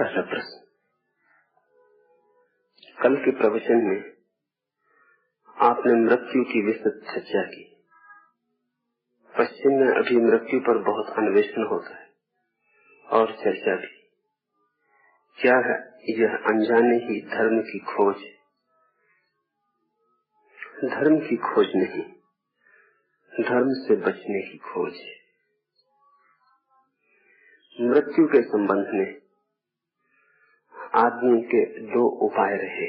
पहला प्रश्न, कल के प्रवचन में आपने मृत्यु की विस्तृत चर्चा की। पश्चिम में अभी मृत्यु पर बहुत अन्वेषण होता है और चर्चा भी। क्या है यह अनजाने ही धर्म की खोज? धर्म की खोज नहीं, धर्म से बचने की खोज है। मृत्यु के संबंध में आदमी के दो उपाय रहे।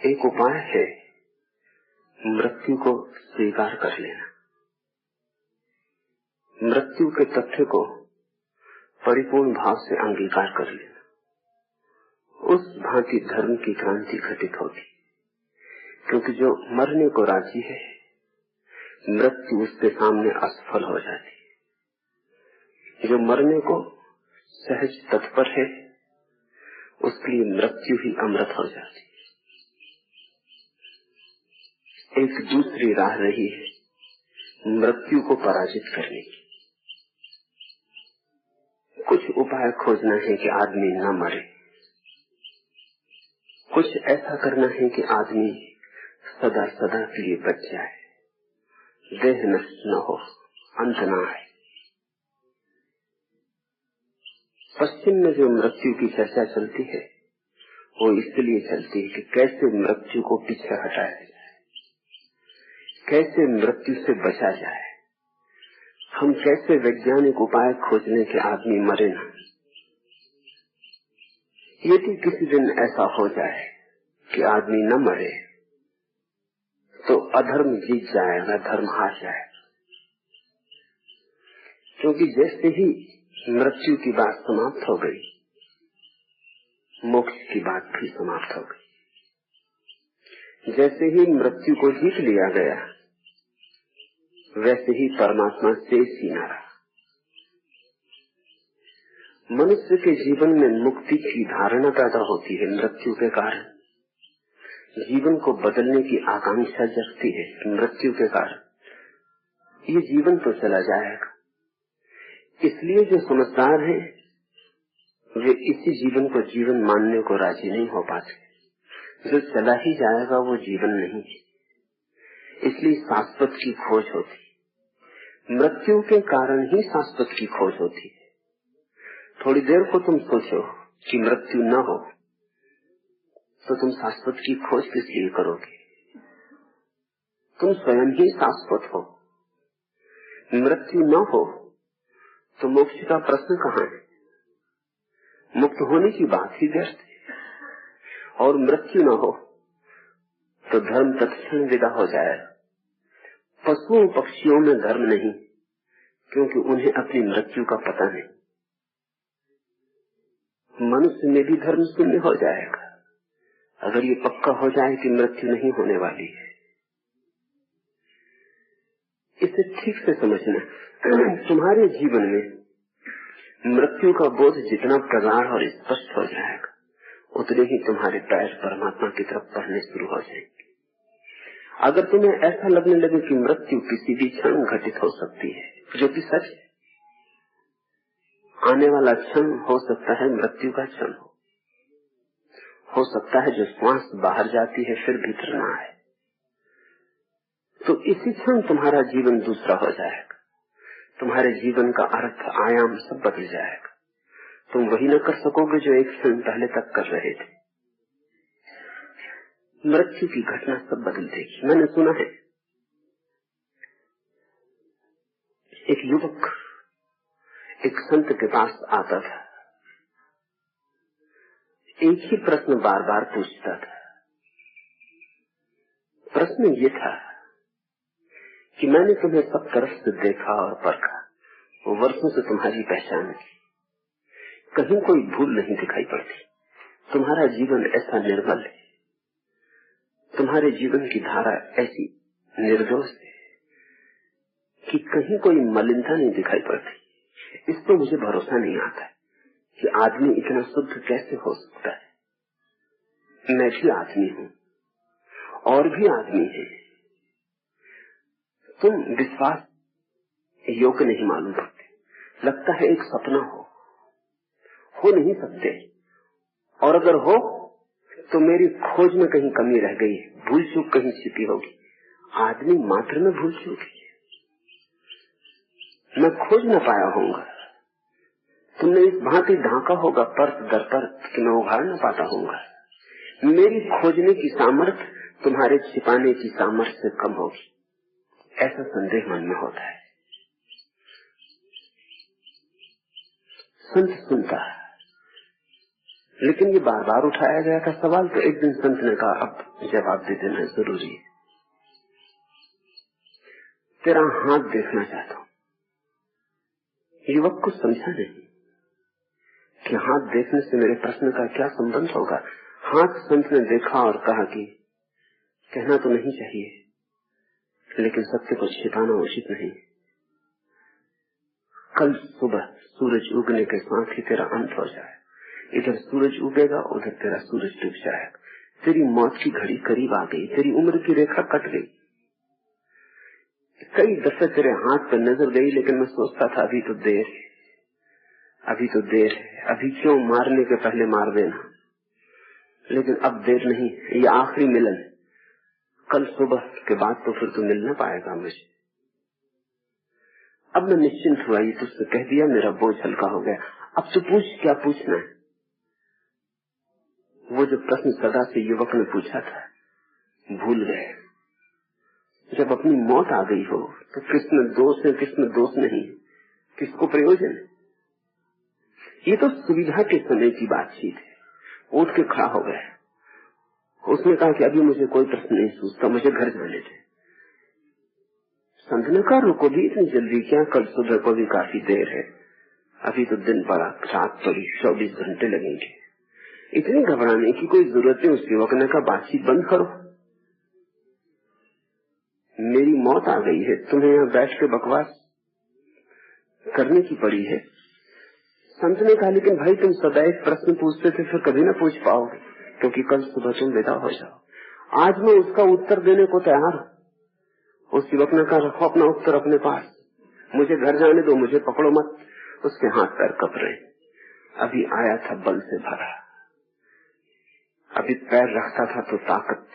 एक उपाय है मृत्यु को स्वीकार कर लेना, मृत्यु के तथ्य को परिपूर्ण भाव से अंगीकार कर लेना। उस भांति धर्म की क्रांति घटित होती, क्योंकि जो मरने को राजी है मृत्यु उसके सामने असफल हो जाती है। जो मरने को सहज तत्पर है उसके लिए मृत्यु ही अमृत हो जाती है। एक दूसरी राह रही है मृत्यु को पराजित करने की। कुछ उपाय खोजना है कि आदमी न मरे, कुछ ऐसा करना है कि आदमी सदा सदा के लिए बच जाए, देह नष्ट न हो, अंत न आए। पश्चिम में जो मृत्यु की चर्चा चलती है वो इसलिए चलती है कि कैसे मृत्यु को पीछे हटाया जाए, कैसे मृत्यु से बचा जाए। हम कैसे वैज्ञानिक उपाय खोजने के आदमी मरे न। यदि किसी दिन ऐसा हो जाए कि आदमी न मरे तो अधर्म जीत जाएगा, धर्म हार जाएगा। क्योंकि जैसे ही मृत्यु की बात समाप्त हो गई, मोक्ष की बात भी समाप्त हो गई। जैसे ही मृत्यु को जीत लिया गया वैसे ही परमात्मा शेष ही न रहा। मनुष्य के जीवन में मुक्ति की धारणा पैदा होती है मृत्यु के कारण। जीवन को बदलने की आकांक्षा जगती है मृत्यु के कारण। ये जीवन तो चला जाएगा, इसलिए जो समझदार हैं वे इसी जीवन को जीवन मानने को राजी नहीं हो पाते। जो चला ही जाएगा वो जीवन नहीं है, इसलिए शाश्वत की खोज होती। मृत्यु के कारण ही शाश्वत की खोज होती है। थोड़ी देर को तुम सोचो कि मृत्यु न हो तो तुम शाश्वत की खोज किस लिए करोगे? तुम स्वयं ही शाश्वत हो। मृत्यु न हो तो मोक्ष का प्रश्न कहाँ है? मुक्त होने की बात ही व्यर्थ है। और मृत्यु न हो तो धर्म तत्क्षण विदा हो जाएगा। पशुओं पक्षियों में धर्म नहीं, क्योंकि उन्हें अपनी मृत्यु का पता नहीं। मनुष्य में भी धर्म शून्य हो जाएगा अगर ये पक्का हो जाए कि मृत्यु नहीं होने वाली है। इसे ठीक से समझना। तुम्हारे जीवन में मृत्यु का बोध जितना प्रगाढ़ और स्पष्ट हो जाएगा उतने ही तुम्हारे पैर परमात्मा की तरफ बढ़ने शुरू हो जाएंगे। अगर तुम्हें ऐसा लगने लगे कि मृत्यु किसी भी क्षण घटित हो सकती है, जो कि सच है, आने वाला क्षण हो सकता है मृत्यु का क्षण हो सकता है जो श्वास बाहर जाती है फिर भीतर ना आए, तो इसी क्षण तुम्हारा जीवन दूसरा हो जाएगा। तुम्हारे जीवन का अर्थ आयाम सब बदल जाएगा। तुम वही न कर सकोगे जो एक क्षण पहले तक कर रहे थे। मृत्यु की घटना सब बदल देगी। मैंने सुना है एक युवक एक संत के पास आता था, एक ही प्रश्न बार बार पूछता था। प्रश्न ये था कि मैंने तुम्हें सब तरफ से देखा और परखा, वर्षों से तुम्हारी पहचान की, कहीं कोई भूल नहीं दिखाई पड़ती। तुम्हारा जीवन ऐसा निर्मल है, तुम्हारे जीवन की धारा ऐसी निर्दोष है कि कहीं कोई मलिनता नहीं दिखाई पड़ती। इस पर मुझे भरोसा नहीं आता है कि आदमी इतना शुद्ध कैसे हो सकता है। मैं भी आदमी हूँ और भी आदमी है। तुम विश्वास योग्य नहीं मालूम पड़ते, लगता है एक सपना हो हो नहीं सकते, और अगर हो तो मेरी खोज में कहीं कमी रह गई, भूल चूक कहीं छिपी होगी। आदमी मात्र में भूल चूक है, मैं खोज न पाया होऊंगा। तुमने इस भांति ढांका होगा परत दर परत कि मैं उघाड़ न पाता होऊंगा। मेरी खोजने की सामर्थ्य तुम्हारे छिपाने की सामर्थ्य से कम होगी, ऐसा संदेह मन में होता है। संत सुनता है, लेकिन ये बार बार उठाया गया था सवाल, तो एक दिन संत ने कहा अब जवाब दे देना जरूरी है। तेरा हाथ देखना चाहता हूं। युवक को समझा नहीं कि हाथ देखने से मेरे प्रश्न का क्या संबंध होगा। हाथ संत ने देखा और कहा कि कहना तो नहीं चाहिए, लेकिन सत्य को छिपाना उचित नहीं। कल सुबह सूरज उगने के साथ ही तेरा अंत हो जाए। इधर सूरज उगेगा, उधर तेरा सूरज डूब जाएगा। तेरी मौत की घड़ी करीब आ गई, तेरी उम्र की रेखा कट गई। कई दफे तेरे हाथ पर नजर गई, लेकिन मैं सोचता था अभी तो देर है, अभी तो देर है, अभी क्यों मारने के पहले मार देना। लेकिन अब देर नहीं, ये आखिरी मिलन। कल सुबह के बाद तो फिर तो मिल न पाएगा मुझे। अब मैं निश्चिंत हुआ, ये तुझसे कह दिया, मेरा बोझ हल्का हो गया। अब तो पूछ, क्या पूछना है। वो जो प्रश्न सदा से युवक ने पूछा था भूल गए। जब अपनी मौत आ गई हो तो किसमें दोष है, किसमें दोष नहीं, किसको प्रयोजन है। ये तो सुविधा के समय की बातचीत है। उठ के खड़ा हो गया, उसने कहा कि अभी मुझे कोई प्रश्न नहीं सूझता, मुझे घर जाने दे। संत ने कहा रुको भी, इतनी जल्दी क्या, कल सुबह को भी काफी देर है, अभी तो दिन पड़ा, रात पड़ी, 24 घंटे लगेंगे, इतनी घबराने की कोई जरूरत है। उस युवक ने कहा बातचीत बंद करो, मेरी मौत आ गई है, तुम्हें यहाँ बैठ के बकवास करने की पड़ी है। संत ने कहा लेकिन भाई तुम सदैव प्रश्न पूछते थे, फिर कभी ना पूछ पाओगे, क्योंकि कल सुबह तुम विदा हो जाओ। आज मैं उसका उत्तर देने को तैयार हूँ। उस युवक ने कहा रखो अपना उत्तर अपने पास, मुझे घर जाने दो, मुझे पकड़ो मत। उसके हाथ पैर कप रहे, अभी आया था बल से भरा, अभी पैर रखता था तो ताकत,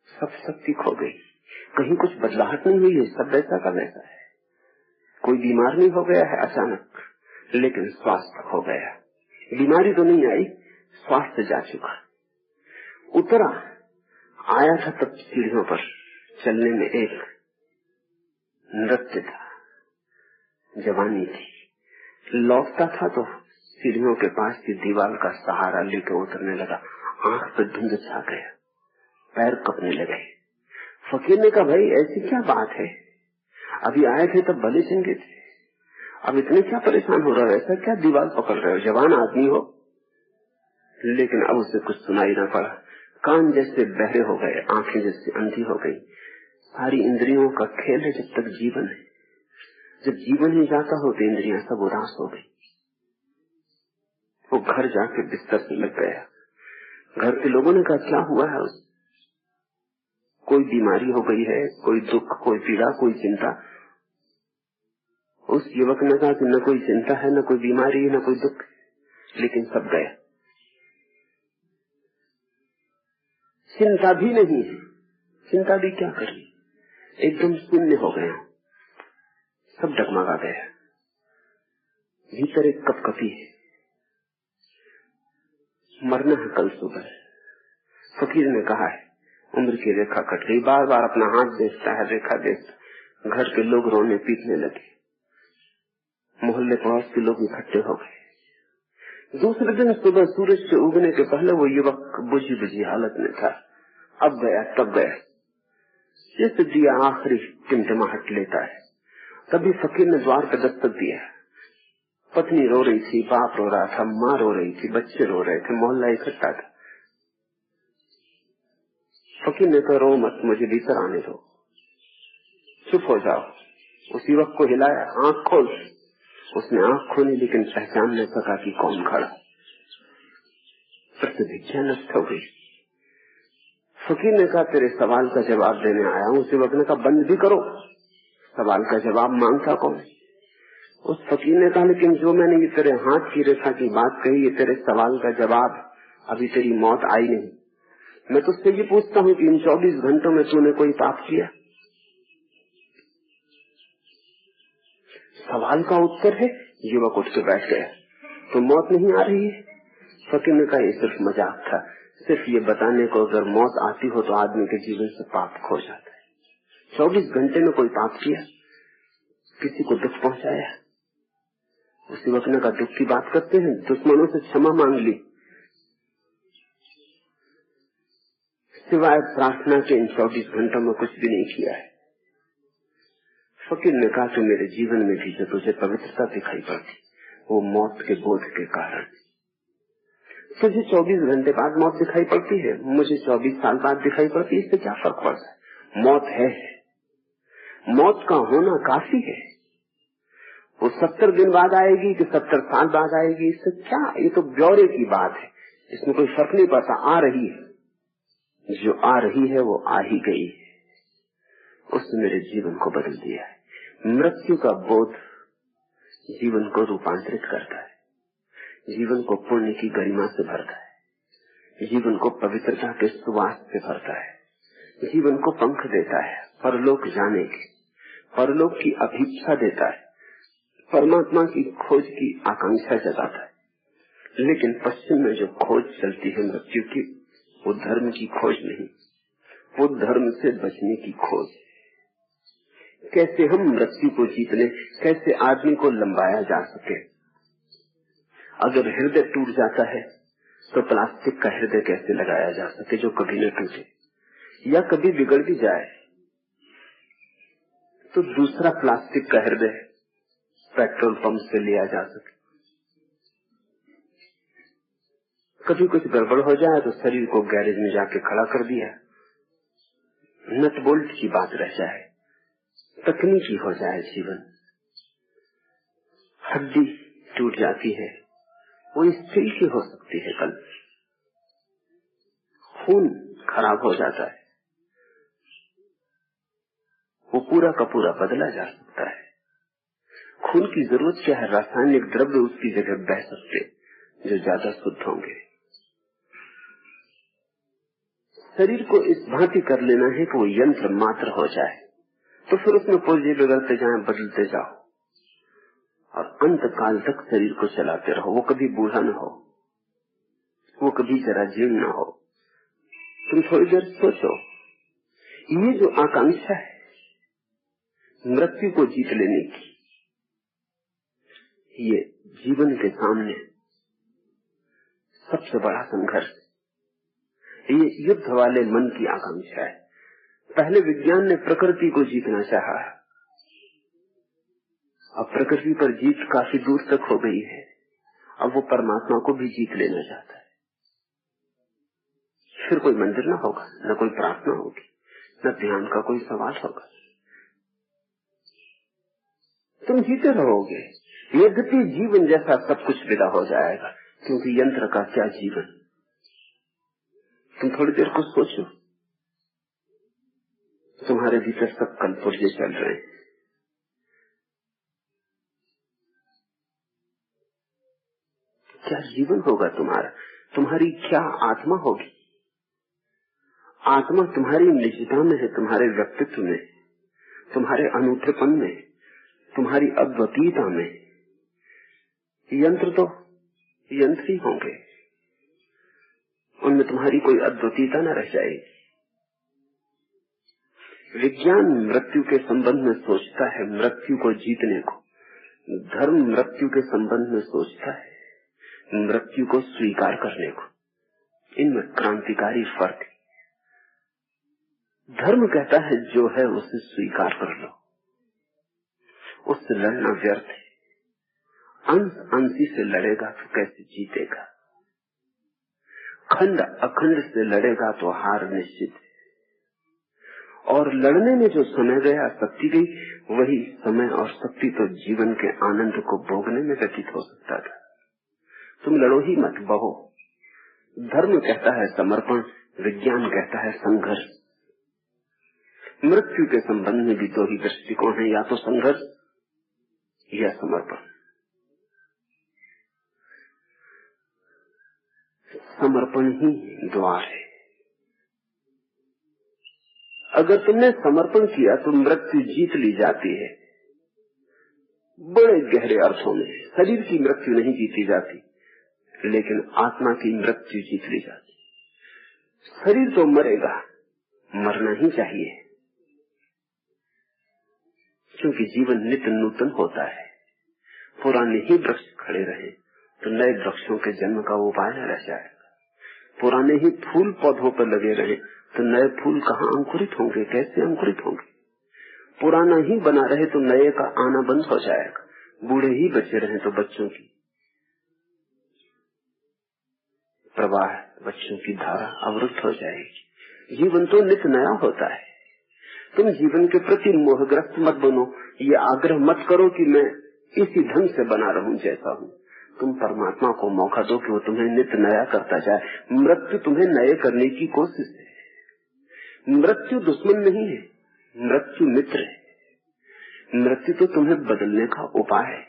सब शक्ति खो गई। कहीं कुछ बदलाहट नहीं हुई है, सब वैसा का वैसा है। कोई बीमार नहीं हो गया है अचानक, लेकिन स्वास्थ्य हो गया। बीमारी तो नहीं आई, स्वास्थ्य जा चुका। उतरा, आया था तब सीढ़ियों पर, चलने में एक नृत्य था, जवानी थी। लौटता था तो सीढ़ियों के पास की दीवार का सहारा लेकर उतरने लगा। आंख पे धुंध छा गया, पैर कपने लगे। फकीर ने कहा भाई ऐसी क्या बात है, अभी आए थे तब भले चंगे थे, अब इतने क्या परेशान हो रहे हो, ऐसा क्या दीवार पकड़ रहे हो, जवान आदमी हो। लेकिन अब उसे कुछ सुनाई ना पड़ा। कान जैसे बहरे हो गए, आंखें जैसे अंधी हो गई। सारी इंद्रियों का खेल है जब तक जीवन है, जब जीवन ही जाता हो तो इंद्रियां सब उदास हो गई। वो घर जाके बिस्तर से लग गया। घर के लोगों ने कहा क्या हुआ है, कोई बीमारी हो गई है, कोई दुख, कोई पीड़ा, कोई चिंता। उस युवक ने कहा कि न कोई चिंता है, न कोई बीमारी है, न कोई दुख, लेकिन सब गया। चिंता भी नहीं है, चिंता भी क्या करी, एकदम शून्य हो गया, सब डगमगा गया। भीतर एक कपकपी है, मरना है कल सुबह। फकीर ने कहा है उम्र की रेखा कट गई। बार बार अपना हाथ देखता है, रेखा देखता। घर के लोग रोने पीटने लगे, मोहल्ले पड़ोस के लोग इकट्ठे हो गए। दूसरे दिन सुबह सूरज के उगने के पहले वो युवक बुझी बुझी हालत में था। अब गया तब गया, जैसे दिया आखिरी टिमटिमाहट लेता है। तभी फकीर ने द्वार पर दस्तक दिया। पत्नी रो रही थी, बाप रो रहा था, माँ रो रही थी, बच्चे रो रहे थे, मोहल्ला इकट्ठा था। फकीर ने कहा रो मत, मुझे भीतर आने दो, चुप हो जाओ। उस युवक को हिलाया, आंख खोल। उसने आंख खोली, लेकिन पहचान न सका कि कौन खड़ा। प्रतिभिज्ञा नष्ट हो गई। फकीर ने कहा तेरे सवाल का जवाब देने आया हूँ। उस युवक ने कहा बंद भी करो, सवाल का जवाब मांगता कौन। उस फकीर ने कहा, लेकिन जो मैंने ये तेरे हाथ की रेखा की बात कही, ये तेरे सवाल का जवाब, अभी तेरी मौत आई नहीं। मैं तुझसे ये पूछता हूँ कि इन 24 घंटों में तूने कोई पाप किया? सवाल का उत्तर है। युवक उठ के बैठ गया। तो मौत नहीं आ रही है? फकीर ने कहा, ये सिर्फ मजाक था, सिर्फ ये बताने को अगर मौत आती हो तो आदमी के जीवन से पाप खो जाता है। 24 घंटे में कोई पाप किया, किसी को दुख पहुंचाया? उस युवक ने कहा, दुख की बात करते हैं, दुश्मनों से क्षमा मांग ली, सिवाय प्रार्थना के इन 24 घंटों में कुछ भी नहीं किया है। फकीर ने कहा, तो मेरे जीवन में भी जो तुझे पवित्रता दिखाई पड़ती, वो मौत के बोध के कारण। तुझे 24 घंटे बाद मौत दिखाई पड़ती है, मुझे 24 साल बाद दिखाई पड़ती है, इससे क्या फर्क पड़ता है? मौत है, मौत का होना काफी है। वो 70 दिन बाद आएगी कि 70 साल बाद आएगी, इससे क्या, ये तो ब्यौरे की बात है, इसमें कोई फर्क नहीं पड़ता। आ रही है, जो आ रही है वो आ ही गई है, उसने मेरे जीवन को बदल दिया है। मृत्यु का बोध जीवन को रूपांतरित करता है, जीवन को पुण्य की गरिमा से भरता है, जीवन को पवित्रता के सुवास से भरता है, जीवन को पंख देता है, परलोक जाने के, परलोक की अभीक्षा देता है, परमात्मा की खोज की आकांक्षा जगाता है। लेकिन पश्चिम में जो खोज चलती है मृत्यु की, वो धर्म की खोज नहीं, वो धर्म से बचने की खोज। कैसे हम मृत्यु को जीत लें, कैसे आदमी को लंबाया जा सके। अगर हृदय टूट जाता है तो प्लास्टिक का हृदय कैसे लगाया जा सके जो कभी न टूटे, या कभी बिगड़ भी जाए तो दूसरा प्लास्टिक का हृदय पेट्रोल पंप से लिया जा सके। कभी कुछ गड़बड़ हो जाए तो शरीर को गैरेज में जाके खड़ा कर दिया, नट बोल्ट की बात रह जाए, तकनीकी हो जाए जीवन। हड्डी टूट जाती है, वो स्टील की हो सकती है कल। खून खराब हो जाता है, वो पूरा का पूरा बदला जा सकता है। खून की जरूरत क्या है? रासायनिक द्रव्य उसकी जगह बह सकते जो ज्यादा शुद्ध होंगे। शरीर को इस भांति कर लेना है कि वो यंत्र मात्र हो जाए, तो फिर उसमें पुर्जे बिगड़ते जाएं, बदलते जाओ और अंत काल तक शरीर को चलाते रहो। वो कभी बूढ़ा न हो, वो कभी जरा जीर्ण न हो। तुम थोड़ी देर सोचो, ये जो आकांक्षा है मृत्यु को जीत लेने की, ये जीवन के सामने सबसे बड़ा संघर्ष, ये युद्ध वाले मन की आकांक्षा है। पहले विज्ञान ने प्रकृति को जीतना चाहा, अब प्रकृति पर जीत काफी दूर तक हो गई है, अब वो परमात्मा को भी जीत लेना चाहता है। फिर कोई मंदिर ना होगा, न कोई प्रार्थना होगी, न ध्यान का कोई सवाल होगा, तुम जीते रहोगे। यद्यपि जीवन जैसा सब कुछ विदा हो जाएगा, क्योंकि यंत्र का क्या जीवन। तुम थोड़ी देर को सोचो, तुम्हारे भीतर सब कलपुर्जे चल रहे हैं, क्या जीवन होगा तुम्हारा? तुम्हारी क्या आत्मा होगी? आत्मा तुम्हारी निजता में है, तुम्हारे व्यक्तित्व में, तुम्हारे अनूठेपन में, तुम्हारी अद्वितीयता में। यंत्र तो यंत्र ही होंगे, उनमें तुम्हारी कोई अद्वितीयता न रह जाएगी। विज्ञान मृत्यु के संबंध में सोचता है मृत्यु को जीतने को, धर्म मृत्यु के संबंध में सोचता है मृत्यु को स्वीकार करने को। इनमें क्रांतिकारी फर्क है। धर्म कहता है जो है उसे स्वीकार कर लो, उससे लड़ना व्यर्थ है। अंश अंशी से लड़ेगा तो कैसे जीतेगा? खंड अखंड से लड़ेगा तो हार निश्चित है। और लड़ने में जो समय गया, शक्ति गई, वही समय और शक्ति तो जीवन के आनंद को भोगने में व्यतीत हो सकता था। तुम लड़ो ही मत, बहो। धर्म कहता है समर्पण, विज्ञान कहता है संघर्ष। मृत्यु के संबंध में भी दो ही दृष्टिकोण है, या तो संघर्ष या समर्पण। समर्पण ही द्वार है। अगर तुमने समर्पण किया तो मृत्यु जीत ली जाती है। बड़े गहरे अर्थों में शरीर की मृत्यु नहीं जीती जाती, लेकिन आत्मा की मृत्यु जीत ली जाती। शरीर तो मरेगा, मरना ही चाहिए, क्योंकि जीवन नित्य नूतन होता है। पुराने ही वृक्ष खड़े रहे तो नए वृक्षों के जन्म का उपाय न रह जाएगा। पुराने ही फूल पौधों पर लगे रहे तो नए फूल कहाँ अंकुरित होंगे, कैसे अंकुरित होंगे। पुराना ही बना रहे तो नए का आना बंद हो जाएगा। बूढ़े ही बचे रहे तो बच्चों की प्रवाह, बच्चों की धारा अवरुद्ध हो जाएगी। जीवन तो नित्य नया होता है। तुम जीवन के प्रति मोहग्रस्त मत बनो। ये आग्रह मत करो कि मैं इसी ढंग से बना रहूं जैसा हूं। तुम परमात्मा को मौका दो कि वो तुम्हें नित्य नया करता जाए। मृत्यु तुम्हें नए करने की कोशिश है। मृत्यु दुश्मन नहीं है, मृत्यु मित्र है। मृत्यु तो तुम्हें बदलने का उपाय है।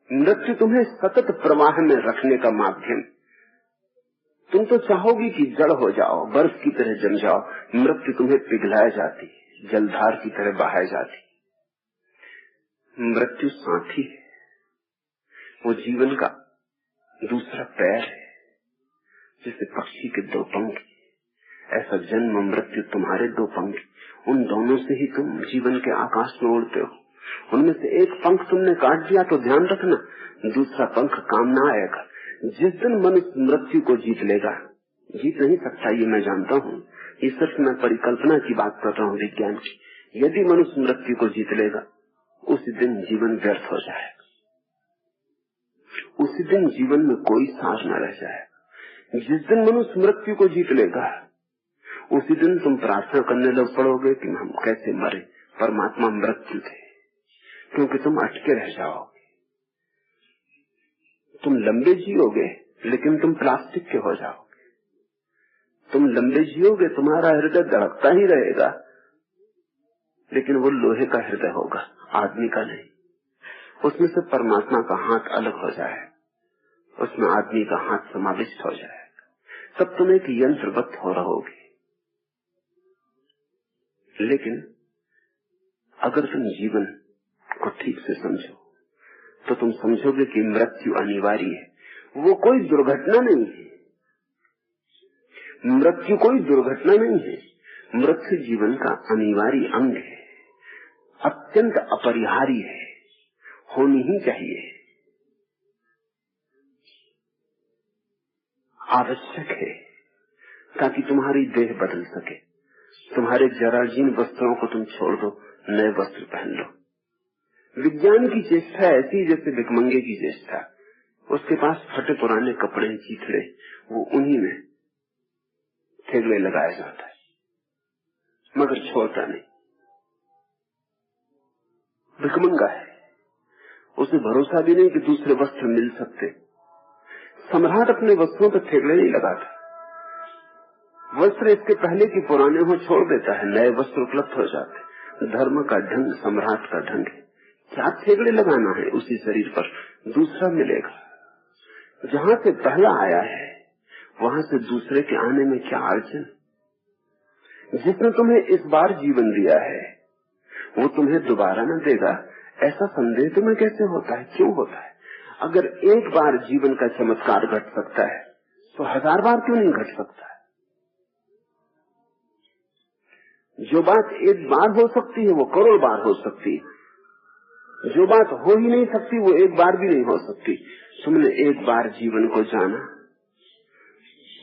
मृत्यु तुम्हें सतत प्रवाह में रखने का माध्यम। तुम तो चाहोगी कि जड़ हो जाओ, बर्फ की तरह जम जाओ। मृत्यु तुम्हें पिघलाया जाती, जलधार की तरह बहाई जाती। मृत्यु साथी है, वो जीवन का दूसरा पैर है। जैसे पक्षी के दो पंख, ऐसा जन्म मृत्यु तुम्हारे दो पंख। उन दोनों से ही तुम जीवन के आकाश में उड़ते हो। उनमें से एक पंख तुमने काट दिया तो ध्यान रखना, दूसरा पंख काम ना आएगा। जिस दिन मनुष्य मृत्यु को जीत लेगा, जीत नहीं सकता ये मैं जानता हूँ, ये सिर्फ मैं परिकल्पना की बात कर रहा हूँ, विज्ञान की। यदि मनुष्य मृत्यु को जीत लेगा, उसी दिन जीवन व्यर्थ हो जाएगा। उसी दिन जीवन में कोई सार न रह जाएगा। जिस दिन मनुष्य मृत्यु को जीत लेगा, उसी दिन तुम प्रार्थना करने लग पड़ोगे कि हम कैसे मरे, परमात्मा मृत्यु थे, क्योंकि तुम अटके रह जाओगे। तुम लंबे जियोगे लेकिन तुम प्लास्टिक के हो जाओगे। तुम लंबे जियोगे, तुम्हारा हृदय धड़कता ही रहेगा, लेकिन वो लोहे का हृदय होगा, आदमी का नहीं। उसमें से परमात्मा का हाथ अलग हो जाए, उसमें आदमी का हाथ समाविष्ट हो जाएगा। तब तुम एक यंत्रवत हो रहोगे। लेकिन अगर तुम जीवन को ठीक से समझो तो तुम समझोगे कि मृत्यु अनिवार्य है। वो कोई दुर्घटना नहीं है, मृत्यु कोई दुर्घटना नहीं है। मृत्यु जीवन का अनिवार्य अंग है, अत्यंत अपरिहार्य है, होनी ही चाहिए, आवश्यक है, ताकि तुम्हारी देह बदल सके। तुम्हारे जराजीर्ण वस्त्रों को तुम छोड़ दो, नए वस्त्र पहन लो। विज्ञान की चेष्टा ऐसी जैसे भिखमंगे की चेष्टा। उसके पास फटे पुराने कपड़े, चीथड़े, वो उन्हीं में थेगड़े लगाया जाता है, मगर छोड़ता नहीं। भिखमंगा है, उसे भरोसा भी नहीं कि दूसरे वस्त्र मिल सकते। सम्राट अपने वस्त्रों पर थेगड़े नहीं लगाता। वस्त्र इसके पहले कि पुराने हो छोड़ देता है, नए वस्त्र उपलब्ध हो जाते। धर्म का ढंग सम्राट का ढंग है। क्या थेगड़े लगाना है उसी शरीर पर, दूसरा मिलेगा। जहां से पहला आया है वहां से दूसरे के आने में क्या अड़चन। जिसने तुम्हें इस बार जीवन दिया है वो तुम्हें दोबारा न देगा, ऐसा संदेह तुम्हें कैसे होता है, क्यों होता है? अगर एक बार जीवन का चमत्कार घट सकता है तो 1000 बार क्यों नहीं घट सकता है? जो बात एक बार हो सकती है वो करोड़ बार हो सकती है। जो बात हो ही नहीं सकती वो एक बार भी नहीं हो सकती। तुमने एक बार जीवन को जाना,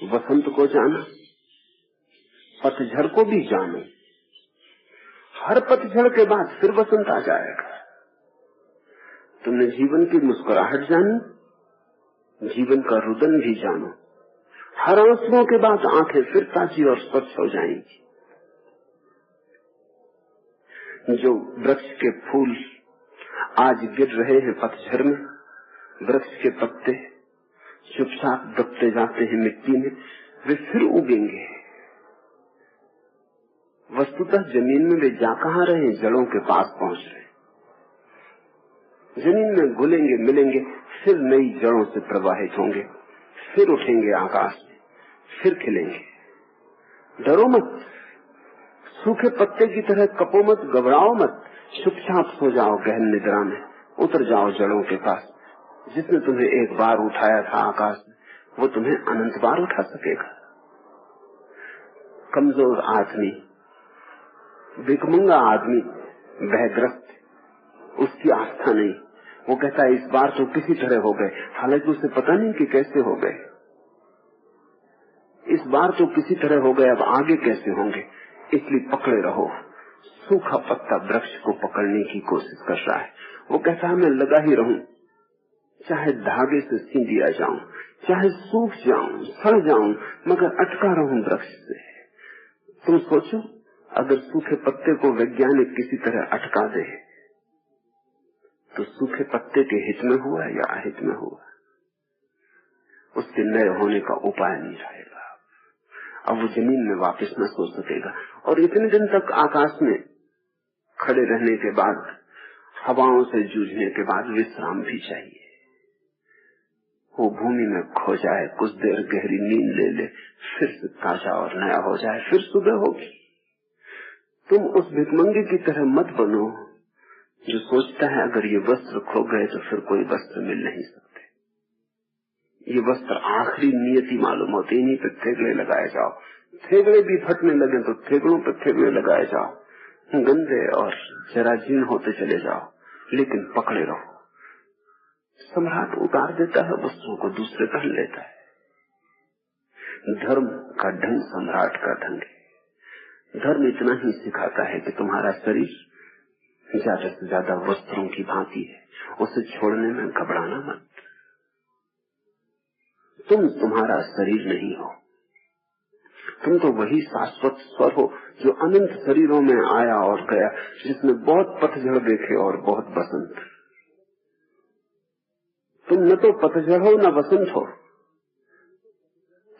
वसंत को जाना, पतझड़ को भी जानो। हर पतझड़ के बाद फिर वसंत आ जाएगा। तुमने जीवन की मुस्कुराहट जानी, जीवन का रुदन भी जानो। हर आंसुओं के बाद आंखें फिर ताजी और स्वच्छ हो जाएंगी। जो वृक्ष के फूल आज गिर रहे हैं पतझड़ में, वृक्ष के पत्ते चुपचाप दबते जाते हैं मिट्टी में, वे फिर उगेंगे। वस्तुतः जमीन में वे जा कहां रहे, जड़ों के पास पहुंच रहे। जमीन में घुलेंगे, मिलेंगे, फिर नई जड़ों से प्रवाहित होंगे, फिर उठेंगे आकाश में, फिर खिलेंगे। डरो मत, सूखे पत्ते की तरह कपो मत, घबराओ मत, चुपचाप सो जाओ गहन निद्रा में, उतर जाओ जड़ों के पास। जिसने तुम्हें एक बार उठाया था आकाश में, वो तुम्हें अनंत बार उठा सकेगा। कमजोर आदमी, भिखमंगा आदमी, भयग्रस्त, उसकी आस्था नहीं। वो कहता है इस बार तो किसी तरह हो गए, हालांकि उसे पता नहीं कि कैसे हो गए। इस बार तो किसी तरह हो गए, अब आगे कैसे होंगे। इसलिए पकड़े रहो। सूखा पत्ता वृक्ष को पकड़ने की कोशिश कर रहा है। वो कहता है मैं लगा ही रहूं, चाहे धागे से सीं दिया जाऊं, चाहे सूख जाऊं, सड़ जाऊं, मगर अटका रहूं वृक्ष से। तुम सोचो, अगर सूखे पत्ते को वैज्ञानिक किसी तरह अटका दे तो सूखे पत्ते के हित में हुआ या अहित में हुआ? उसके नए होने का उपाय नहीं रहेगा। अब वो जमीन में वापस न सो सकेगा। और इतने दिन तक आकाश में खड़े रहने के बाद, हवाओं से जूझने के बाद विश्राम भी चाहिए। वो भूमि में खो जाए, कुछ देर गहरी नींद ले ले, फिर से ताजा और नया हो जाए, फिर सुबह होगी। तुम उस भिखमंगे की तरह मत बनो जो सोचता है अगर ये वस्त्र खो गए तो फिर कोई वस्त्र मिल नहीं सकते। ये वस्त्र आखिरी नियति मालूम होती, इन्हीं पे थेगड़े लगाए जाओ। थेगड़े भी फटने लगे तो थेगड़ों पे थेगड़े लगाए जाओ, गंदे और जराजीर्ण होते चले जाओ, लेकिन पकड़े रहो। सम्राट उतार देता है वस्त्रों को, दूसरे पहन लेता है। धर्म का ढंग सम्राट का ढंग है। धर्म इतना ही सिखाता है कि तुम्हारा शरीर ज्यादा से ज्यादा वस्त्रों की भांति है, उसे छोड़ने में घबराना मत। तुम तुम्हारा शरीर नहीं हो, तुम तो वही शाश्वत स्वर हो जो अनंत शरीरों में आया और गया, जिसने बहुत पतझड़ देखे और बहुत बसंत। तुम न तो पतझड़ हो न बसंत हो,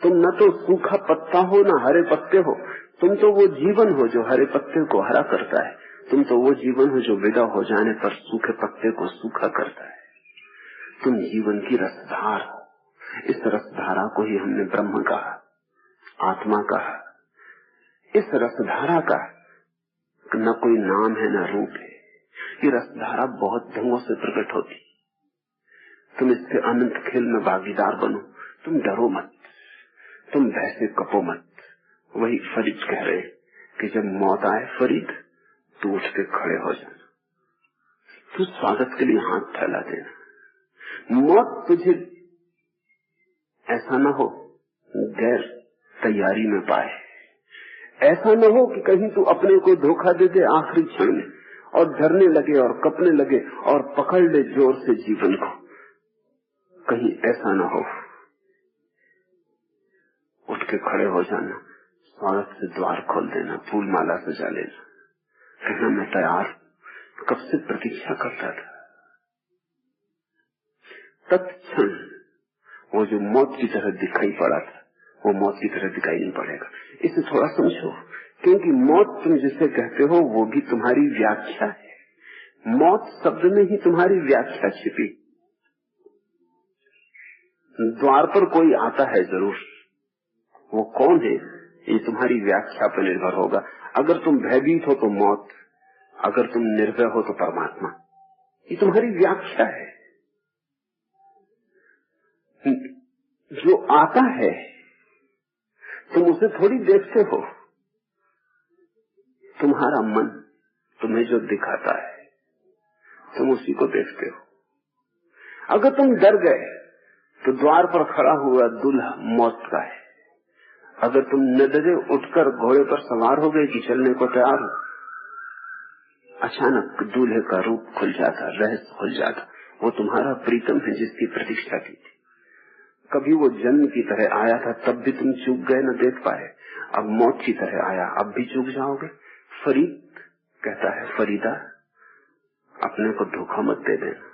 तुम न तो सूखा पत्ता हो न हरे पत्ते हो, तुम तो वो जीवन हो जो हरे पत्ते को हरा करता है। तुम तो वो जीवन हो जो विदा हो जाने पर सूखे पत्ते को सूखा करता है। तुम जीवन की रसधार हो। इस रसधारा को ही हमने ब्रह्म कहा, आत्मा कहा। इस रसधारा का न कोई नाम है न रूप है। ये रसधारा बहुत ढंगों से प्रकट होती। तुम इसके अनंत खेल में भागीदार बनो। तुम डरो मत, तुम भय से कपो मत। वही फरीद कह रहे कि जब मौत आए फरीद, तू उठ के खड़े हो जाना, तू स्वागत के लिए हाथ फैला देना। मौत तुझे ऐसा न हो गैर तैयारी में पाए, ऐसा न हो कि कहीं तू अपने को धोखा दे दे आखिरी क्षण में और डरने लगे और कपने लगे और पकड़ ले जोर से जीवन को। कहीं ऐसा न हो। उठ के खड़े हो जाना, स्वागत से द्वार खोल देना, फूल माला सजा लेना, कहना मैं तैयार, कब से प्रतीक्षा करता था। तत्क्षण वो जो मौत की तरह दिखाई पड़ा था, वो मौत की तरह दिखाई नहीं पड़ेगा। इसे थोड़ा समझो, क्योंकि मौत तुम जिसे कहते हो वो भी तुम्हारी व्याख्या है। मौत शब्द में ही तुम्हारी व्याख्या छिपी। द्वार पर कोई आता है जरूर, वो कौन है ये तुम्हारी व्याख्या पर निर्भर होगा। अगर तुम भयभीत हो तो मौत, अगर तुम निर्भय हो तो परमात्मा। ये तुम्हारी व्याख्या है। जो आता है तुम उसे थोड़ी देखते हो, तुम्हारा मन तुम्हें जो दिखाता है तुम उसी को देखते हो। अगर तुम डर गए तो द्वार पर खड़ा हुआ दूल्हा मौत का है। अगर तुम न डरे उठकर घोड़े पर सवार हो गए कि चलने को तैयार हो, अचानक दूल्हे का रूप खुल जाता, रहस्य खुल जाता। वो तुम्हारा प्रीतम है जिसकी प्रतीक्षा की थी। कभी वो जन्म की तरह आया था, तब भी तुम चूक गए, न देख पाए। अब मौत की तरह आया, अब भी चूक जाओगे। फरीद कहता है, फरीदा अपने को धोखा मत दे देना,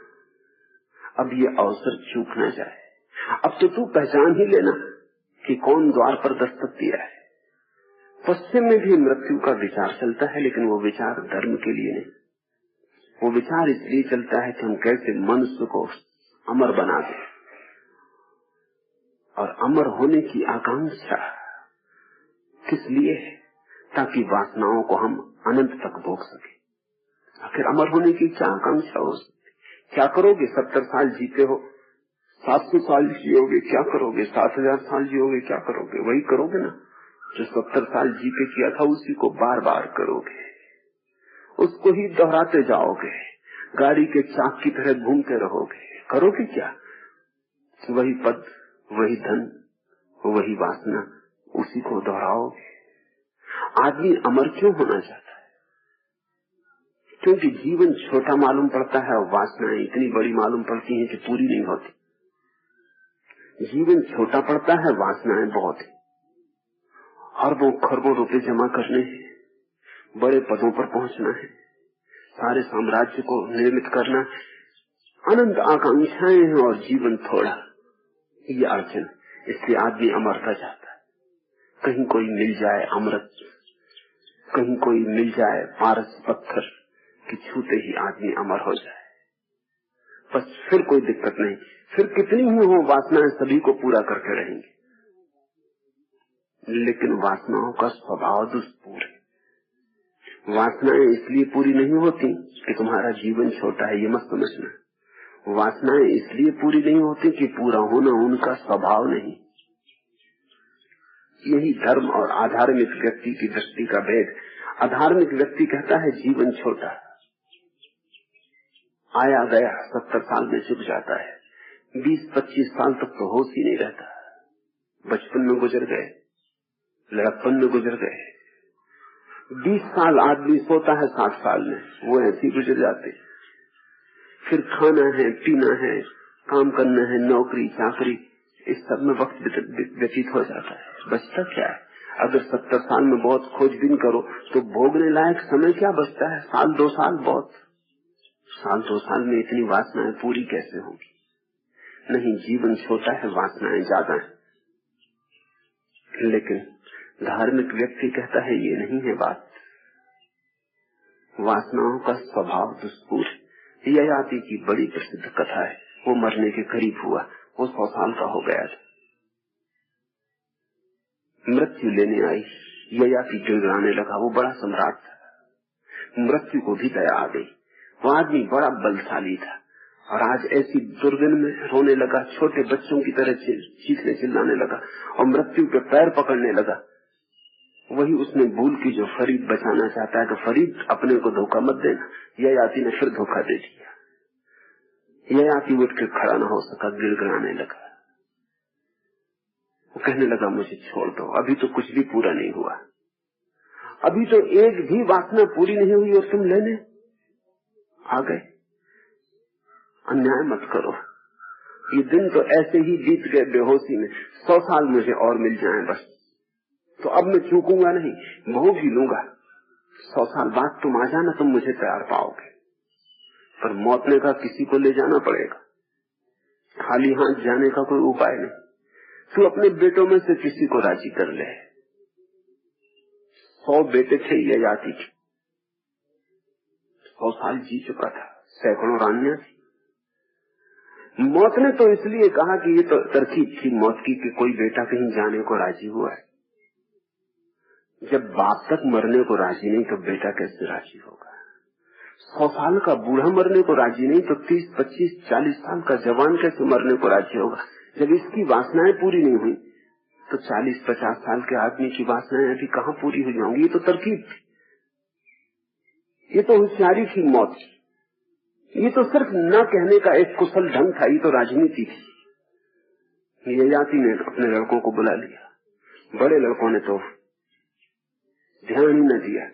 अब ये अवसर चूक न जाए। अब तो तू पहचान ही लेना कि कौन द्वार पर दस्तक दिया है। पश्चिम में भी मृत्यु का विचार चलता है, लेकिन वो विचार धर्म के लिए नहीं, वो विचार इसलिए चलता है कि हम कैसे मनुष्य को अमर बना दें, और अमर होने की आकांक्षा किस लिए है? ताकि वासनाओं को हम अनंत तक भोग सके। आखिर अमर होने की क्या आकांक्षा हो सकती? क्या करोगे? 70 साल जीते हो, 700 साल जियोगे, क्या करोगे? 7000 साल जियोगे, क्या करोगे? वही करोगे ना जो 70 साल जी के किया था, उसी को बार बार करोगे, उसको ही दोहराते जाओगे, गाड़ी के चाक की तरह घूमते रहोगे। करोगे क्या? वही पद, वही धन, वही वासना, उसी को दोहराओगे। आदमी अमर क्यों होना चाहता है? क्योंकि जीवन छोटा मालूम पड़ता है और वासनाएं इतनी बड़ी मालूम पड़ती हैं कि पूरी नहीं होती। जीवन छोटा पड़ता है, वासनाएं बहुत है। अरबों खरबों रुपए जमा करने हैं, बड़े पदों पर पहुंचना है, सारे साम्राज्य को निर्मित करना है, अनंत आकांक्षाएं हैं और जीवन थोड़ा। ये अड़चन, इसलिए आदमी अमरता चाहता है। कहीं कोई मिल जाए अमृत, कहीं कोई मिल जाए पारस पत्थर कि छूते ही आदमी अमर हो जाए, बस फिर कोई दिक्कत नहीं। फिर कितनी ही हो वासनाएं, सभी को पूरा करके रहेंगे। लेकिन वासनाओं का स्वभाव दुष्पूर है। वासनाएं इसलिए पूरी नहीं होती कि तुम्हारा जीवन छोटा है, ये मत समझना। वासनाएं इसलिए पूरी नहीं होती कि पूरा होना उनका स्वभाव नहीं। यही धर्म और आधार्मिक व्यक्ति की दृष्टि का भेद। अधार्मिक व्यक्ति कहता है जीवन छोटा, आया गया 70 साल में चुक जाता है, 20-25 साल तक तो होश ही नहीं रहता। बचपन में गुजर गए, लड़कपन में गुजर गए, 20 साल आदमी सोता है 60 साल में, वो ऐसे ही गुजर जाते। फिर खाना है, पीना है, काम करना है, नौकरी चाकरी, इस सब में वक्त व्यतीत हो जाता है। बचता क्या है? अगर 70 साल में बहुत खोजबीन करो तो भोगने लायक समय क्या बचता है? साल 2 साल बहुत। साल 2 साल में इतनी वासनाएं पूरी कैसे होंगी? नहीं, जीवन छोटा है, वासनाएं ज्यादा है। लेकिन धार्मिक व्यक्ति कहता है ये नहीं है बात। वासनाओं का स्वभाव दुष्पूर है। ययाति की बड़ी प्रसिद्ध कथा है। वो मरने के करीब हुआ, वो 100 साल का हो गया था। मृत्यु लेने आई, ययाति गिड़गिड़ाने लगा। वो बड़ा सम्राट था, मृत्यु को भी दया आ गई। वो आदमी बड़ा बलशाली था और आज ऐसी दुर्गंध में रोने लगा, छोटे बच्चों की तरह चीखने चिल्लाने लगा और मृत्यु के पैर पकड़ने लगा। वही उसने भूल की जो फरीद बचाना चाहता है कि फरीद अपने को धोखा मत देना। ययाति ने फिर धोखा दे दिया। ययाति उठ के खड़ा न हो सका, गिड़गिड़ाने लगा। वो कहने लगा मुझे छोड़ दो, अभी तो कुछ भी पूरा नहीं हुआ, अभी तो एक भी वासना पूरी नहीं हुई और तुम लेने आ गए। अन्याय मत करो, ये दिन तो ऐसे ही बीत गए बेहोशी में। 100 साल मुझे और मिल जाएं बस, तो अब मैं चूकूंगा नहीं, भोग ही लूंगा। 100 साल बाद तुम आ जाना, तुम मुझे तैयार पाओगे। पर मौत ने कहा किसी को ले जाना पड़ेगा, खाली हाथ जाने का कोई उपाय नहीं। तू अपने बेटों में से किसी को राजी कर ले। 100 बेटे थे ययाति के, 100 साल जी चुका था, सैकड़ों रानियां थी। मौत ने तो इसलिए कहा कि ये तो तरकीब थी मौत की कि कोई बेटा कहीं जाने को राजी हुआ है। जब बाप तक मरने को राजी नहीं तो बेटा कैसे राजी होगा? 100 साल का बूढ़ा मरने को राजी नहीं तो 30, 25, 40 साल का जवान कैसे मरने को राजी होगा? जब इसकी वासनाएं पूरी नहीं हुई तो 40, 50 साल के आदमी की वासनाएं अभी कहाँ पूरी हुई होंगी? ये तो तरकीब थी, ये तो होशियारी थी मौत, ये तो सिर्फ न कहने का एक कुशल ढंग था, ये तो राजनीति थी। ययाति ने अपने लड़कों को बुला लिया। बड़े लड़कों ने तो ध्यान ही न दिया,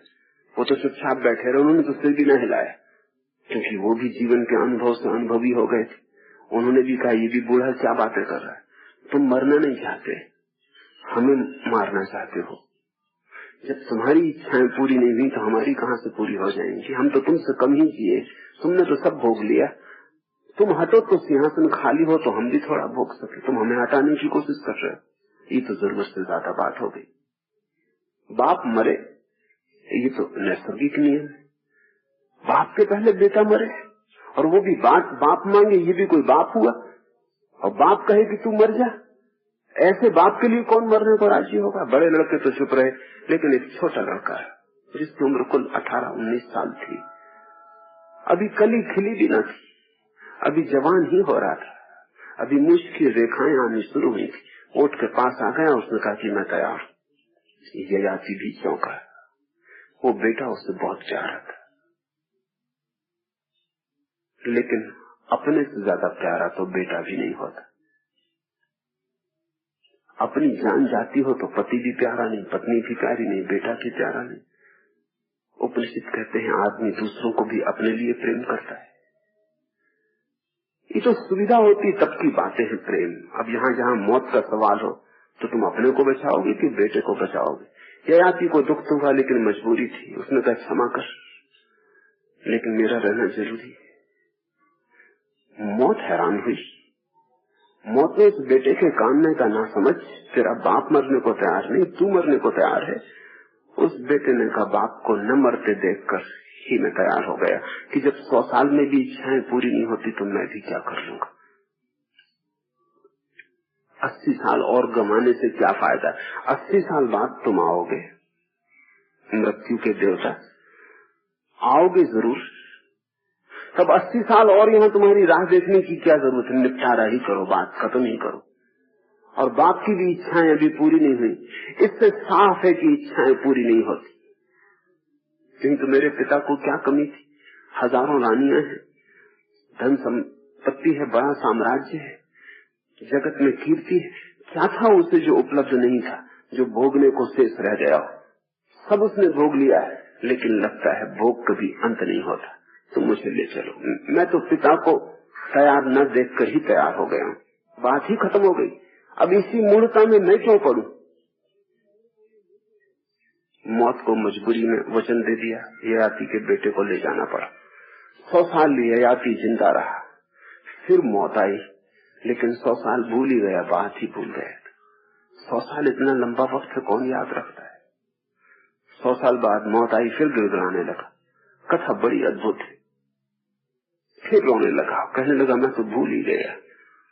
वो तो चुपचाप बैठे रहे, उन्होंने तो सिर भी न हिलाया, क्योंकि वो भी जीवन के अनुभव से अनुभवी हो गए थे। उन्होंने भी कहा ये भी बूढ़ा क्या बातें कर रहा है, तुम मरना नहीं चाहते, हमें मारना चाहते हो। जब तुम्हारी इच्छाएं पूरी नहीं हुई तो हमारी कहाँ से पूरी हो जाएंगी? हम तो तुमसे कम ही जिए, तुमने तो सब भोग लिया। तुम हटो तो सिंहासन खाली हो तो हम भी थोड़ा भोग सके, तुम हमें हटाने की कोशिश कर रहे हो। ये तो जरूरत से ज्यादा बात हो गई। बाप मरे ये तो नैसर्गिक नियम है, बाप के पहले बेटा मरे और वो भी बाप मांगे, ये भी कोई बाप हुआ? और बाप कहे कि तू मर जा, ऐसे बाप के लिए कौन मरने को राजी होगा? बड़े लड़के तो चुप रहे, लेकिन एक छोटा लड़का जिसकी उम्र कुल 18-19 साल थी, अभी कली खिली भी न थी, अभी जवान ही हो रहा था, अभी मुझ की रेखाएं आनी शुरू हुई थी, ओठ के पास आ गया। उसने कहा कि मैं तैयार। ययाति भी चौंका। वो बेटा उससे बहुत प्यारा था, लेकिन अपने से ज्यादा प्यारा तो बेटा भी नहीं होता। अपनी जान जाती हो तो पति भी प्यारा नहीं, पत्नी भी प्यारी नहीं, बेटा भी प्यारा नहीं। उपनिषद कहते हैं आदमी दूसरों को भी अपने लिए प्रेम करता है। ये तो सुविधा होती तब की बातें हैं प्रेम। अब यहाँ जहाँ मौत का सवाल हो तो तुम अपने को बचाओगे कि बेटे को बचाओगे? ययाति को दुख हुआ, लेकिन मजबूरी थी। उसने कहा क्षमा कर, लेकिन मेरा रहना जरूरी है। मौत हैरान हुई। मौत ने उस बेटे के कानने का ना समझ, तेरा बाप मरने को तैयार नहीं, तू मरने को तैयार है। उस बेटे ने कहा बाप को न मरते देखकर ही मैं तैयार हो गया कि जब 100 साल में भी इच्छाएं पूरी नहीं होती तो मैं भी क्या कर लूंगा। 80 साल और गंवाने से क्या फायदा? 80 साल बाद तुम आओगे, मृत्यु के देवता आओगे जरूर। तब 80 साल और यहाँ तुम्हारी राह देखने की क्या जरूरत है? निपटारा ही करो, बात खत्म ही करो। और बाप की भी इच्छाएं अभी पूरी नहीं हुई, इससे साफ है कि इच्छाएं पूरी नहीं होती। किंतु मेरे पिता को क्या कमी थी? हजारों रानियां हैं, धन संपत्ति है, बड़ा साम्राज्य है, जगत में कीर्ति है। क्या था उसे जो उपलब्ध नहीं था, जो भोगने को शेष रह गया हो? सब उसने भोग लिया है, लेकिन लगता है भोग कभी अंत नहीं होता। तो मुझे ले चलो। मैं तो पिता को तैयार न देखकर ही तैयार हो गया हूँ, बात ही खत्म हो गई। अब इसी मूर्खता में मैं क्यों पड़ूं? मौत को मजबूरी में वचन दे दिया, ययाति के बेटे को ले जाना पड़ा। 100 साल ययाति जिंदा रहा, फिर मौत आई, लेकिन 100 साल भूल ही गया, बात ही भूल गया। 100 साल इतना लंबा वक्त कौन याद रखता है? 100 साल बाद मौत आई, फिर गिड़गिड़ाने लगा। कथा बड़ी अद्भुत है। फिर रोने लगा, कहने लगा मैं तो भूल ही गया,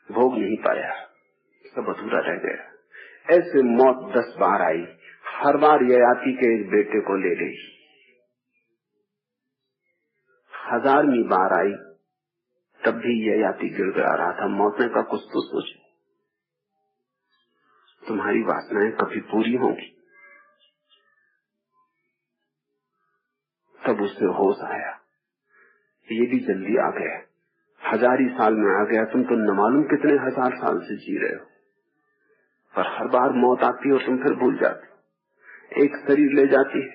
भोग नहीं पाया, सब अधूरा रह गया। ऐसे मौत 10 बार आई, हर बार ययाति के एक बेटे को ले गई। 1000वीं बार आई, तब भी ययाति गिड़गिड़ा रहा था। मौत ने कहा कुछ तो सोचो, तुम्हारी वासनाएं कभी पूरी होंगी। तब उसे होश आया, ये भी जल्दी आ गया, 1000 ही साल में आ गया। तुम तो न मालूम कितने 1000 साल से जी रहे हो, पर हर बार मौत आती है और तुम फिर भूल जाते। एक शरीर ले जाती है,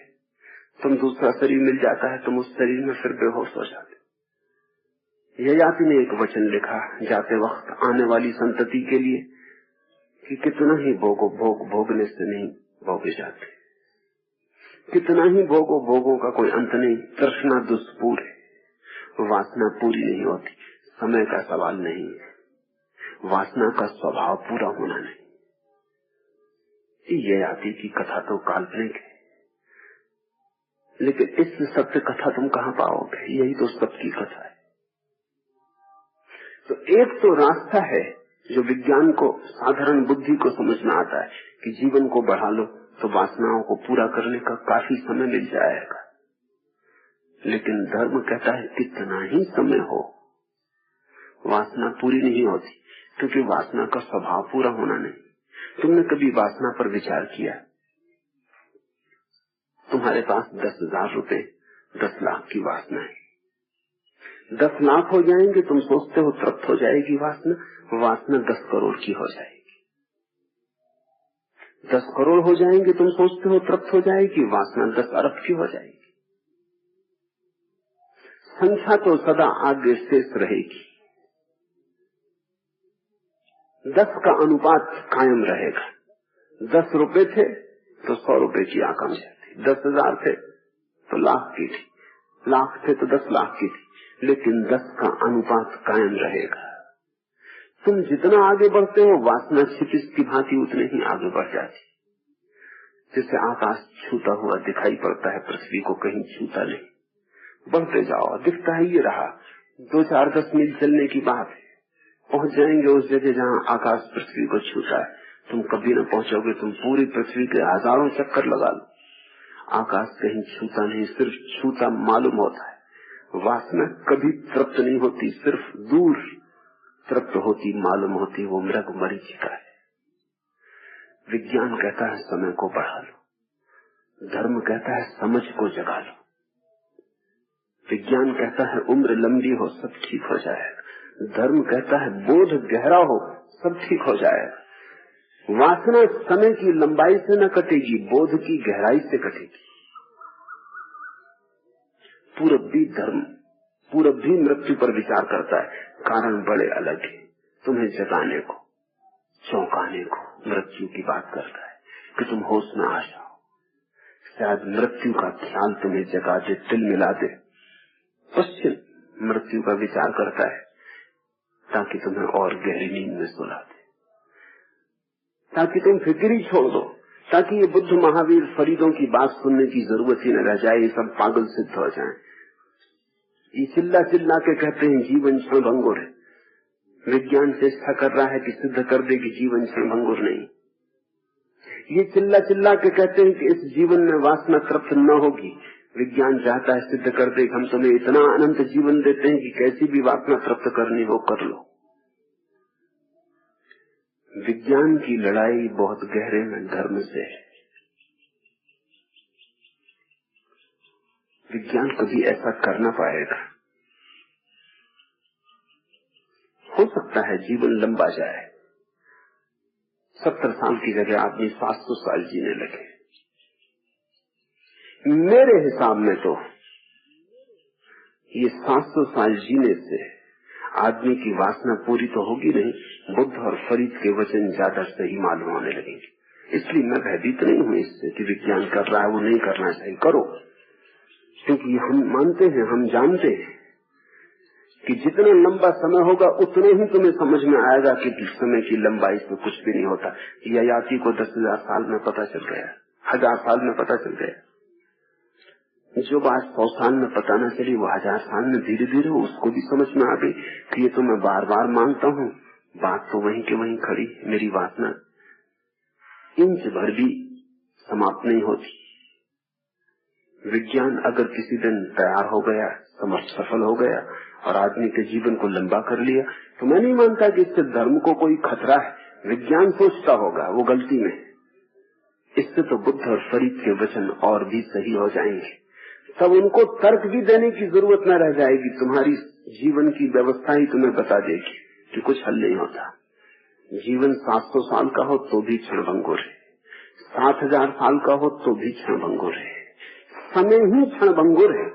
तुम दूसरा शरीर मिल जाता है, तुम उस शरीर में फिर बेहोश हो जाते। ययाति ने एक वचन लिखा जाते वक्त आने वाली संतति के लिए कि कितना ही भोगो, भोगने से नहीं भोगे जाते। कितना ही भोगो, भोगों का कोई अंत नहीं। तृष्णा दुष्पूर है, वासना पूरी नहीं होती। समय का सवाल नहीं है, वासना का स्वभाव पूरा होना नहीं। ययाति की कथा तो काल्पनिक है, लेकिन इस सत्य कथा तुम कहाँ पाओगे? यही तो सबकी कथा है। तो एक तो रास्ता है जो विज्ञान को, साधारण बुद्धि को समझ में आता है कि जीवन को बढ़ा लो तो वासनाओं को पूरा करने का काफी समय मिल जाएगा। लेकिन धर्म कहता है कितना ही समय हो, वासना पूरी नहीं होती, क्योंकि वासना का स्वभाव पूरा होना नहीं। तुमने कभी वासना पर विचार किया? तुम्हारे पास 10,000 रुपए, 10 लाख की वासना है। 10 लाख हो जाएंगे, तुम सोचते हो तृप्त हो जाएगी वासना। वासना 10 करोड़ की हो जाएगी। 10 करोड़ हो जाएंगे, तुम सोचते हो तृप्त हो जाएगी। वासना 10 अरब की हो जाएगी। संख्या तो सदा आगे शेष रहेगी, 10 का अनुपात कायम रहेगा। 10 रुपए थे तो 100 रुपए की आकांक्षा थी, 10,000 थे तो लाख की थी, लाख थे तो 10 लाख की थी, लेकिन 10 का अनुपात कायम रहेगा। तुम जितना आगे बढ़ते हो, वासना क्षितिज की भांति उतने ही आगे बढ़ जाती। जैसे आकाश छूता हुआ दिखाई पड़ता है, पृथ्वी को कहीं छूता नहीं। बढ़ते जाओ, दिखता है ये रहा, 2-4-10 मील चलने की बात है, पहुंच जाएंगे उस जगह जहाँ आकाश पृथ्वी को छूता है। तुम कभी न पहुंचोगे, तुम पूरी पृथ्वी के हजारों चक्कर लगा लो, आकाश कहीं छूता नहीं, सिर्फ छूता मालूम होता है। वासना कभी तृप्त नहीं होती, सिर्फ दूर तृप्त होती मालूम होती, वो मृग मरीचिका है। विज्ञान कहता है समय को बढ़ा लो, धर्म कहता है समझ को जगा लो। विज्ञान कहता है उम्र लंबी हो सब ठीक हो जाएगा, धर्म कहता है बोध गहरा हो सब ठीक हो जाएगा। वासना समय की लंबाई से न कटेगी, बोध की गहराई से कटेगी। पूरब भी धर्म, पूरब भी मृत्यु पर विचार करता है, कारण बड़े अलग है। तुम्हें जगाने को, चौंकाने को मृत्यु की बात करता है कि तुम होश में आ जाओ। शायद मृत्यु का ख्याल तुम्हें जगा दे, तिल मिला दे। पश्चिम मृत्यु का विचार करता है ताकि तुम्हें और गहरी नींद में सुला दे, ताकि तुम फिक्र ही छोड़ दो, ताकि ये बुद्ध महावीर फरीदों की बात सुनने की जरूरत ही न रह जाए, ये सब पागल सिद्ध हो जाएं। ये चिल्ला चिल्ला के कहते हैं जीवन क्षणभंगुर है। विज्ञान चेष्टा कर रहा है कि सिद्ध कर दे कि जीवन क्षणभंगुर नहीं। ये चिल्ला चिल्ला के कहते हैं कि इस जीवन में वासना तृप्त न होगी। विज्ञान चाहता है सिद्ध कर दे कि हम तुम्हें इतना अनंत जीवन देते हैं कि कैसी भी वासना तृप्त करनी हो कर लो। विज्ञान की लड़ाई बहुत गहरे में धर्म से है। विज्ञान कभी ऐसा कर न पाएगा। हो सकता है जीवन लंबा जाए, 70 साल की जगह आदमी 700 साल जीने लगे। मेरे हिसाब में तो ये 700 साल जीने से आदमी की वासना पूरी तो होगी नहीं, बुद्ध और फरीद के वचन ज्यादा सही मालूम होने लगेंगे। इसलिए मैं भयभीत नहीं हूं इससे कि विज्ञान कर रहा है वो नहीं करना चाहिए, करो, क्योंकि हम मानते हैं, हम जानते हैं कि जितना लंबा समय होगा उतने ही तुम्हें समझ में आएगा कि समय की लंबाई से कुछ भी नहीं होता। ययाति को 10,000 साल में पता चल गया, 1000 साल में पता चल गया। जो बात 100 साल में पता न चली वो 1000 साल में धीरे धीरे उसको भी समझ में आ गई कि ये तो मैं बार बार मांगता हूँ, बात तो वहीं के वहीं खड़ी, मेरी वासना इंच भर भी समाप्त नहीं होती। विज्ञान अगर किसी दिन तैयार हो गया, सफल हो गया और आदमी के जीवन को लंबा कर लिया, तो मैं नहीं मानता कि इससे धर्म को कोई खतरा है। विज्ञान सोचता होगा वो गलती में, इससे तो बुद्ध और फरीद के वचन और भी सही हो जाएंगे। तब उनको तर्क भी देने की जरूरत न रह जाएगी, तुम्हारी जीवन की व्यवस्था ही तुम्हें बता देगी कि कुछ हल नहीं होता। जीवन 700 साल का हो तो भी क्षणभंगुर है, 7,000 साल का हो तो भी क्षणभंगुर है। समय ही क्षणभंगुर है।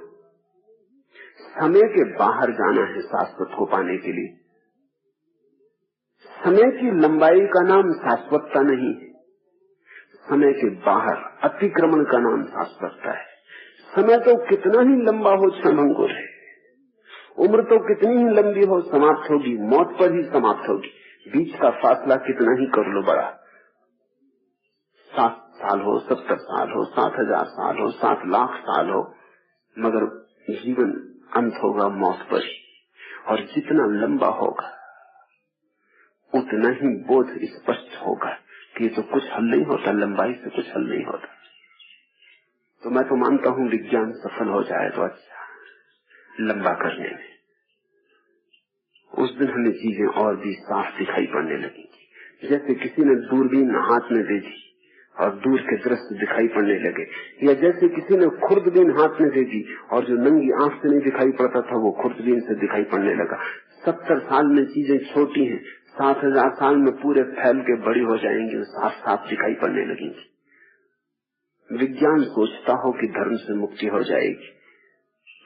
समय के बाहर जाना है शाश्वत को पाने के लिए। समय की लंबाई का नाम शाश्वतता नहीं है, समय के बाहर अतिक्रमण का नाम शाश्वतता है। समय तो कितना ही लंबा हो क्षणभंगुर है, उम्र तो कितनी ही लंबी हो समाप्त होगी, मौत पर ही समाप्त होगी। बीच का फासला कितना ही कर लो बड़ा, 7 साल हो, 70 साल हो, 7,000 साल हो, 7 लाख साल हो, मगर जीवन अंत होगा मौत पर ही। और जितना लंबा होगा उतना ही बोध स्पष्ट होगा कि तो कुछ हल नहीं होता, लंबाई से कुछ हल नहीं होता। तो मैं तो मानता हूं विज्ञान सफल हो जाए तो अच्छा, लंबा करने में उस दिन हमें चीजें और भी साफ दिखाई पड़ने लगेंगी। जैसे किसी ने दूरबीन हाथ में दे दी और दूर के दृश्य दिखाई पड़ने लगे, या जैसे किसी ने खुर्दबीन हाथ में दे दी और जो नंगी आंख से नहीं दिखाई पड़ता था वो खुर्दबीन से दिखाई पड़ने लगा। 70 साल में चीजें छोटी हैं, 7,000 साल में पूरे फैल के बड़ी हो जाएंगी, साफ साफ दिखाई पड़ने लगेंगी। विज्ञान सोचता हो कि धर्म से मुक्ति हो जाएगी,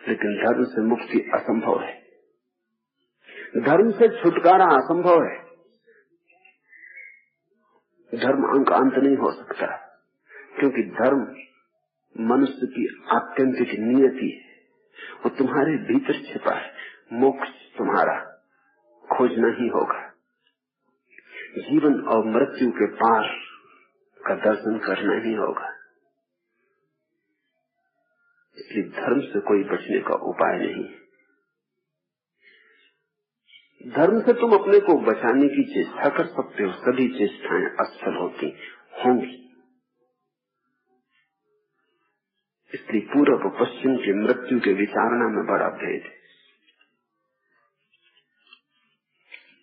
लेकिन धर्म से मुक्ति असंभव है, धर्म से छुटकारा असंभव है। धर्म अंत नहीं हो सकता, क्योंकि धर्म मनुष्य की आत्यंतिक नियति है, वो तुम्हारे भीतर छिपा है। मोक्ष तुम्हारा खोजना ही होगा, जीवन और मृत्यु के पार का दर्शन करना ही होगा। इसलिए धर्म से कोई बचने का उपाय नहीं। धर्म से तुम अपने को बचाने की चेष्टा कर सकते हो, सभी चेष्टाएं असफल होती होंगी। इसलिए पूर्व पश्चिम की मृत्यु के विचारणा में बड़ा भेद है।